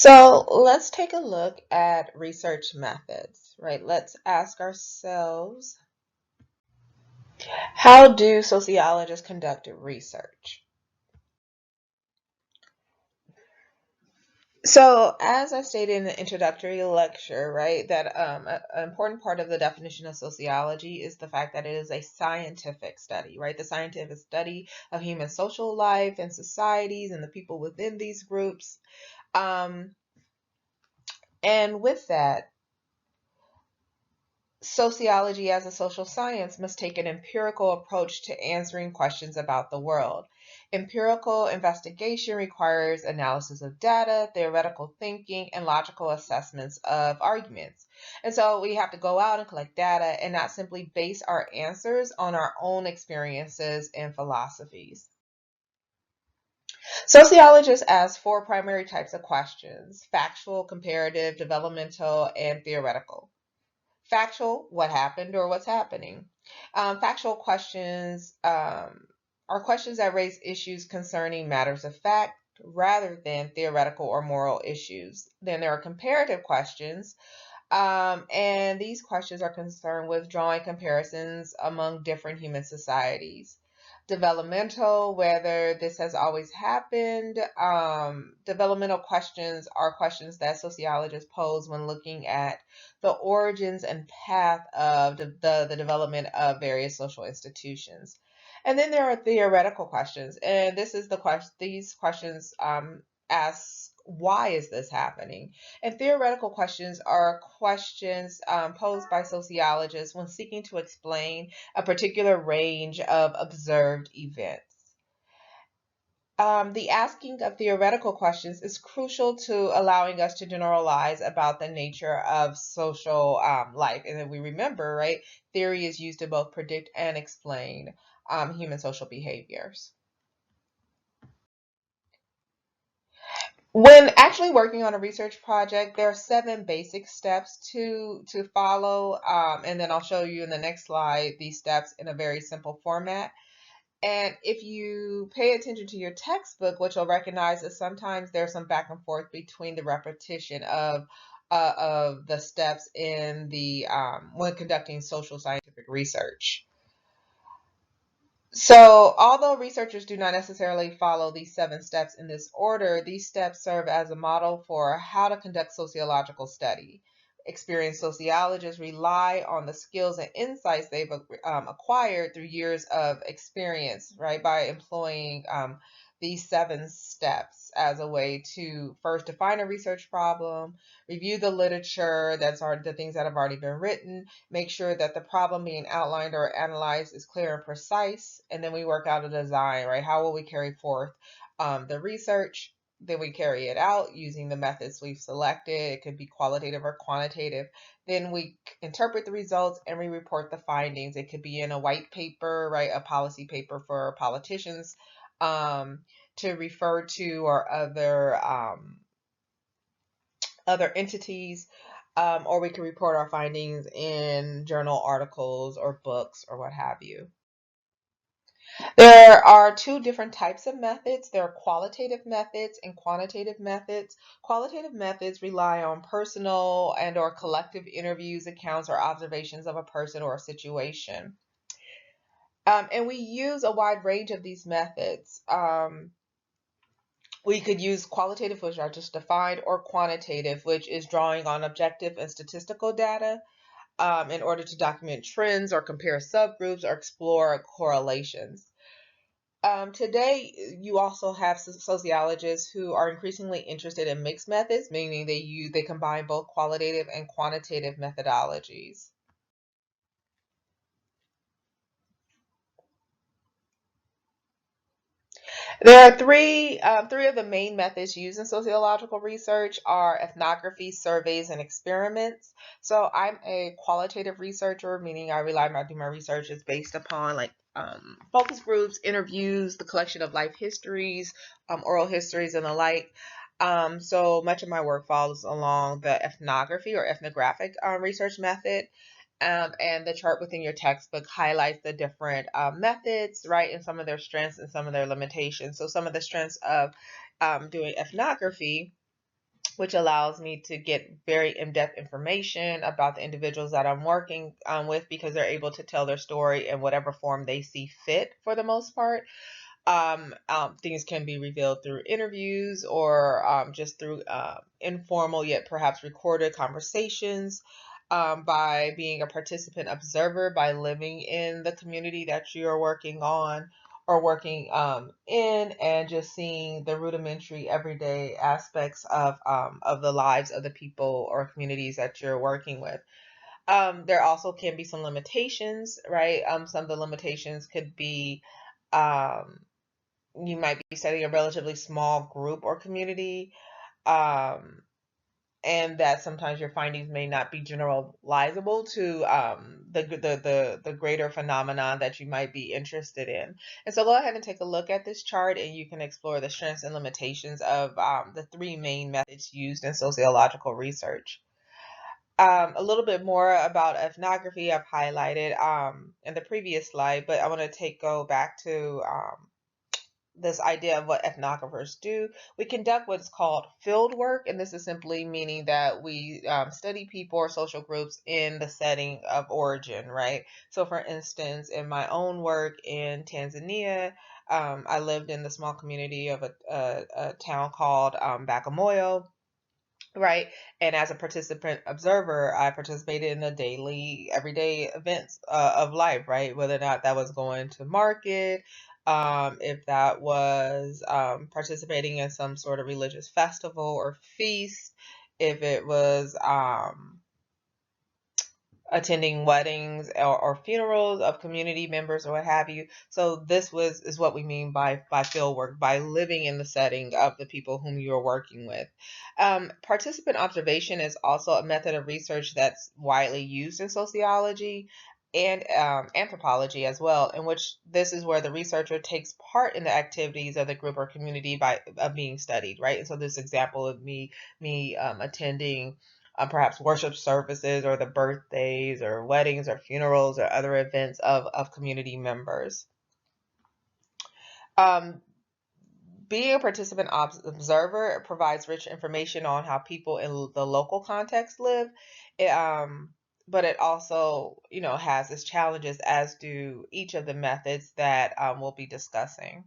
So let's take a look at research methods, right? Let's ask ourselves, how do sociologists conduct research? So, as I stated in the introductory lecture, right, that an important part of the definition of sociology is the fact that it is a scientific study, right? The scientific study of human social life and societies and the people within these groups. Um, and with that, sociology as a social science must take an empirical approach to answering questions about the world. Empirical investigation requires analysis of data, theoretical thinking, and logical assessments of arguments. And so we have to go out and collect data and not simply base our answers on our own experiences and philosophies. Sociologists ask four primary types of questions: factual, comparative, developmental, and theoretical. Factual, what happened or what's happening. Factual questions are questions that raise issues concerning matters of fact rather than theoretical or moral issues. Then there are comparative questions, and these questions are concerned with drawing comparisons among different human societies. Developmental, whether this has always happened. Developmental questions are questions that sociologists pose when looking at the origins and path of the development of various social institutions. And then there are theoretical questions, and this is the question. These questions ask, why is this happening? And theoretical questions are questions posed by sociologists when seeking to explain a particular range of observed events. The asking of theoretical questions is crucial to allowing us to generalize about the nature of social life. And then we remember, right, theory is used to both predict and explain human social behaviors. When actually working on a research project, there are seven basic steps to follow, and then I'll show you in the next slide these steps in a very simple format. And if you pay attention to your textbook, what you'll recognize is sometimes there's some back and forth between the repetition of the steps in the when conducting social scientific research. So, although researchers do not necessarily follow these seven steps in this order, these steps serve as a model for how to conduct sociological study. Experienced sociologists rely on the skills and insights they've acquired through years of experience, right, by employing these seven steps as a way to first define a research problem, review the literature that's already the things that have already been written, make sure that the problem being outlined or analyzed is clear and precise, and then we work out a design, right? How will we carry forth the research? Then we carry it out using the methods we've selected. It could be qualitative or quantitative. Then we interpret the results and we report the findings. It could be in a white paper, right? A policy paper for politicians to refer to, or other entities, or we can report our findings in journal articles or books or what have you. There are two different types of methods. There are qualitative methods and quantitative methods. Qualitative methods rely on personal and or collective interviews, accounts, or observations of a person or a situation. And we use a wide range of these methods. We could use qualitative, which I just defined, or quantitative, which is drawing on objective and statistical data in order to document trends or compare subgroups or explore correlations. Today, you also have sociologists who are increasingly interested in mixed methods, meaning they combine both qualitative and quantitative methodologies. There are three of the main methods used in sociological research are ethnography, surveys, and experiments. So I'm a qualitative researcher, meaning I do my research is based upon like focus groups, interviews, the collection of life histories, oral histories, and the like. So much of my work falls along the ethnography or ethnographic research method. And the chart within your textbook highlights the different methods, right, and some of their strengths and some of their limitations. So some of the strengths of doing ethnography which allows me to get very in-depth information about the individuals that I'm working with, because they're able to tell their story in whatever form they see fit for the most part. Things can be revealed through interviews, or just through informal yet perhaps recorded conversations, by being a participant observer, by living in the community that you're working on or working in, and just seeing the rudimentary everyday aspects of the lives of the people or communities that you're working with. There also can be some limitations, right? Some of the limitations could be, um, you might be studying a relatively small group or community, um, and that sometimes your findings may not be generalizable to the greater phenomenon that you might be interested in. And so go ahead and take a look at this chart, and you can explore the strengths and limitations of the three main methods used in sociological research. A little bit more about ethnography I've highlighted in the previous slide, but I want to go back to this idea of what ethnographers do. We conduct what's called field work, and this is simply meaning that we study people or social groups in the setting of origin, right? So, for instance, in my own work in Tanzania, I lived in the small community of a town called Bagamoyo, right? And as a participant observer, I participated in the daily, everyday events of life, right? Whether or not that was going to market, if that was participating in some sort of religious festival or feast, if it was attending weddings or funerals of community members or what have you. So this is what we mean by field work, by living in the setting of the people whom you're working with. Participant observation is also a method of research that's widely used in sociology and anthropology as well, in which this is where the researcher takes part in the activities of the group or community of being studied, right? And so this example of me attending perhaps worship services, or the birthdays or weddings or funerals or other events of community members. Um, Being a participant observer provides rich information on how people in the local context live. It, but it also, has its challenges, as do each of the methods that we'll be discussing.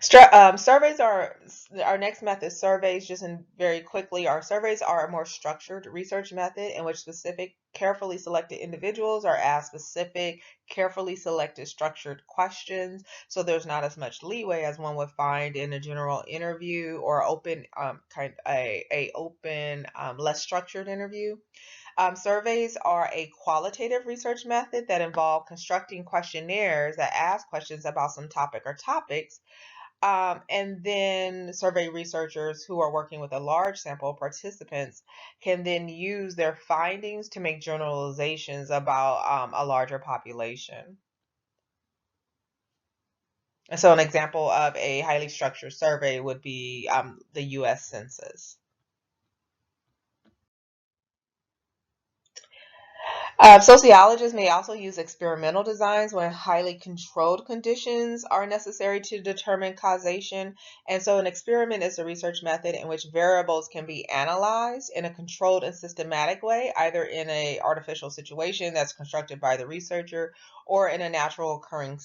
Surveys are our next method. Surveys, just in very quickly, our surveys are a more structured research method in which specific, carefully selected individuals are asked specific, carefully selected, structured questions. So there's not as much leeway as one would find in a general interview or open, a open, less structured interview. Surveys are a qualitative research method that involve constructing questionnaires that ask questions about some topic or topics, and then survey researchers who are working with a large sample of participants can then use their findings to make generalizations about a larger population. And so, an example of a highly structured survey would be the US Census. Sociologists may also use experimental designs when highly controlled conditions are necessary to determine causation. And so, an experiment is a research method in which variables can be analyzed in a controlled and systematic way, either in an artificial situation that's constructed by the researcher or in a natural occurring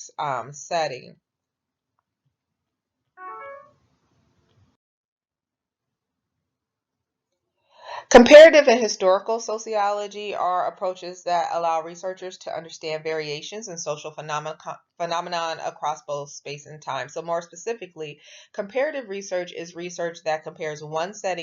setting. Comparative and historical sociology are approaches that allow researchers to understand variations in social phenomenon across both space and time. So more specifically, comparative research is research that compares one set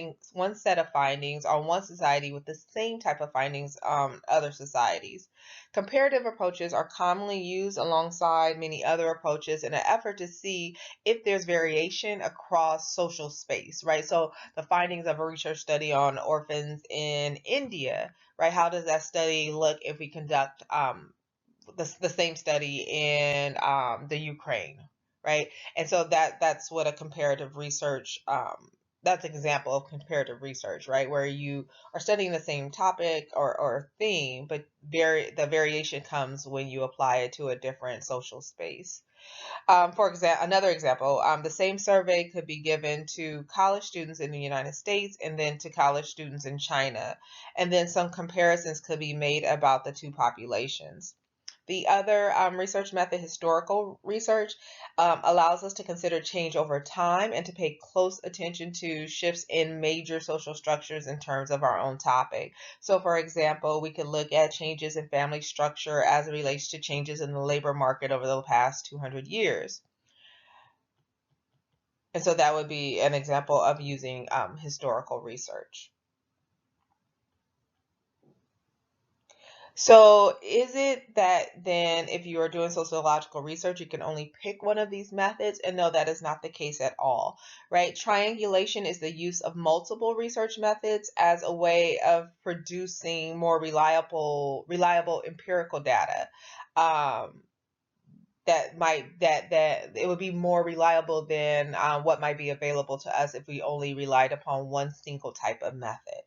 of findings on one society with the same type of findings on other societies. Comparative approaches are commonly used alongside many other approaches in an effort to see if there's variation across social space, right? So the findings of a research study on orphans in India, right? How does that study look if we conduct the same study in the Ukraine, right? And so that's what a comparative research that's an example of comparative research, right? Where you are studying the same topic or theme, but the variation comes when you apply it to a different social space. For example, another example, the same survey could be given to college students in the United States and then to college students in China. And then some comparisons could be made about the two populations. The other research method, historical research, allows us to consider change over time and to pay close attention to shifts in major social structures in terms of our own topic. So, for example, we could look at changes in family structure as it relates to changes in the labor market over the past 200 years. And so that would be an example of using historical research. So is it that then if you are doing sociological research, you can only pick one of these methods? And no, that is not the case at all, right? Triangulation is the use of multiple research methods as a way of producing more reliable empirical data. Um, that it would be more reliable than what might be available to us if we only relied upon one single type of method.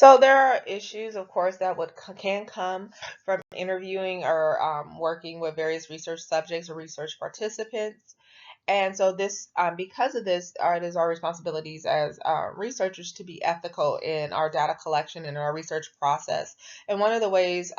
So there are issues, of course, that can come from interviewing or working with various research subjects or research participants. And so this, because of this, it is our responsibilities as researchers to be ethical in our data collection and our research process. And one of the ways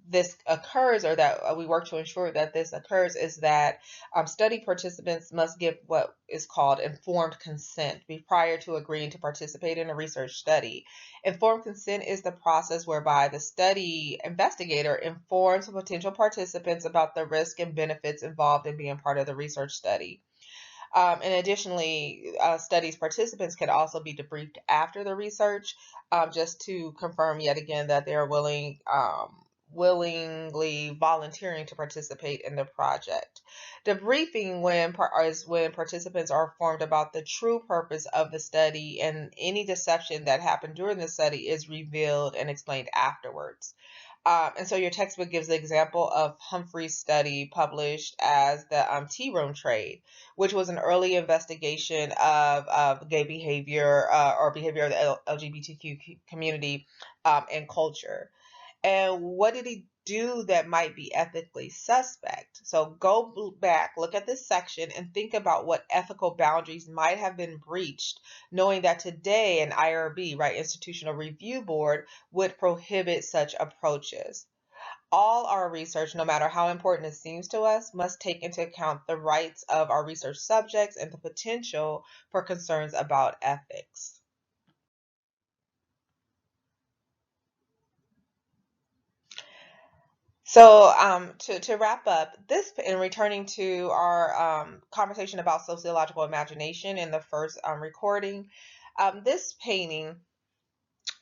this occurs, or that we work to ensure that this occurs, is that study participants must give what is called informed consent prior to agreeing to participate in a research study. Informed consent is the process whereby the study investigator informs potential participants about the risk and benefits involved in being part of the research study. And additionally, studies participants can also be debriefed after the research, just to confirm yet again that they are willingly volunteering to participate in the project. Debriefing is when participants are informed about the true purpose of the study, and any deception that happened during the study is revealed and explained afterwards. And so your textbook gives the example of Humphrey's study published as the tea room trade, which was an early investigation of gay behavior or behavior of the LGBTQ community and culture. And what did he do that might be ethically suspect? So go back, look at this section, and think about what ethical boundaries might have been breached, knowing that today an IRB, right, Institutional Review Board, would prohibit such approaches. All our research, no matter how important it seems to us, must take into account the rights of our research subjects and the potential for concerns about ethics. So, to wrap up this, and returning to our conversation about sociological imagination in the first recording, this painting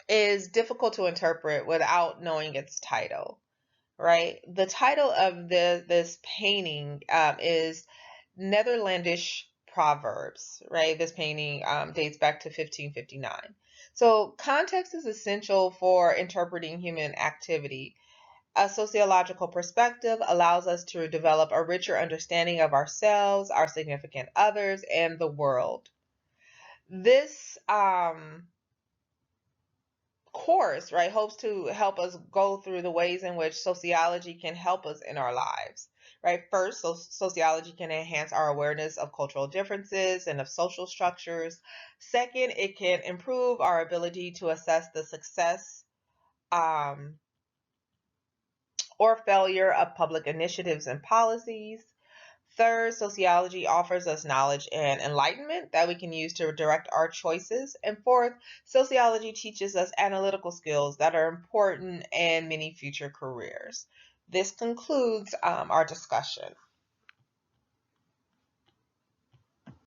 is difficult to interpret without knowing its title, right? The title of this painting is Netherlandish Proverbs, right? This painting dates back to 1559. So, context is essential for interpreting human activity. A sociological perspective allows us to develop a richer understanding of ourselves, our significant others, and the world. This course, right, hopes to help us go through the ways in which sociology can help us in our lives. Right, first, sociology can enhance our awareness of cultural differences and of social structures. Second, it can improve our ability to assess the success um, or failure of public initiatives and policies. Third, sociology offers us knowledge and enlightenment that we can use to direct our choices. And fourth, sociology teaches us analytical skills that are important in many future careers. This concludes our discussion.